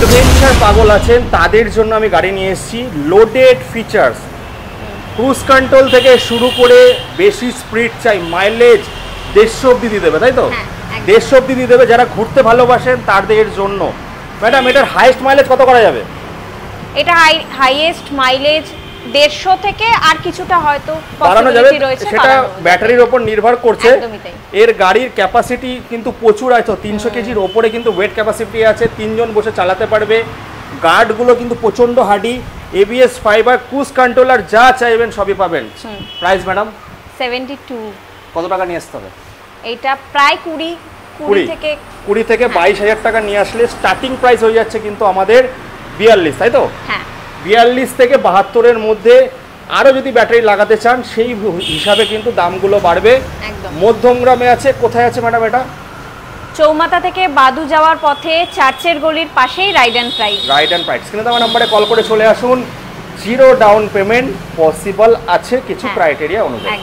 Adventure পাগল আছেন তাদের জন্য আমি গাড়ি নিয়ে এসেছি। লোডেড ফিচার্স, ক্রুজ কন্ট্রোল থেকে শুরু করে বেশি স্পিড চাই, মাইলেজ 150 অব্দি দিয়ে দেবে, তাই তো? 150 অব্দি দিয়ে দেবে যারা ঘুরতে ভালোবাসেন তাদের জন্য। ম্যাডাম এটার হাইয়েস্ট মাইলেজ কত করা যাবে? এটা হাইয়েস্ট মাইলেজ 150 থেকে আর কিছুটা হয়তো বাড়ানো যাবে, রয়েছে, সেটা ব্যাটারির উপর নির্ভর করছে। এর গাড়ির ক্যাপাসিটি কিন্তু প্রচুর আছে, 300 কেজির ওপরে কিন্তু ওয়েট ক্যাপাসিটি আছে, 3 জন বসে চালাতে পারবে। গার্ডগুলো কিন্তু প্রচণ্ড hardy, ABS fibre, cruise controller, যা চাইবেন সবই পাবেন। Price madam 72। কত টাকা নিয়ে আসতে হবে? এটা প্রায় 20 থেকে 22,000 টাকা নিয়ে আসলে স্টার্টিং প্রাইস হয়ে যাচ্ছে কিন্তু আমাদের 42, তাই তো? হ্যাঁ, 42 থেকে 72-এর মধ্যে। আরও যদি ব্যাটারি লাগাতে চান সেই হিসাবে কিন্তু দামগুলো বাড়বে। মধ্যমগ্রামে আছে, কোথায় আছে ম্যাডাম এটা? চৌমাথা থেকে বাদু যাওয়ার পথে চার্চের গলির পাশেই রাইড অ্যান্ড প্রাইড। স্ক্রিনে দেওয়া নাম্বারে কল করে চলে আসুন। 0 ডাউন পেমেন্ট পসিবল আছে কিছু ক্রাইটেরিয়া অনুযায়ী।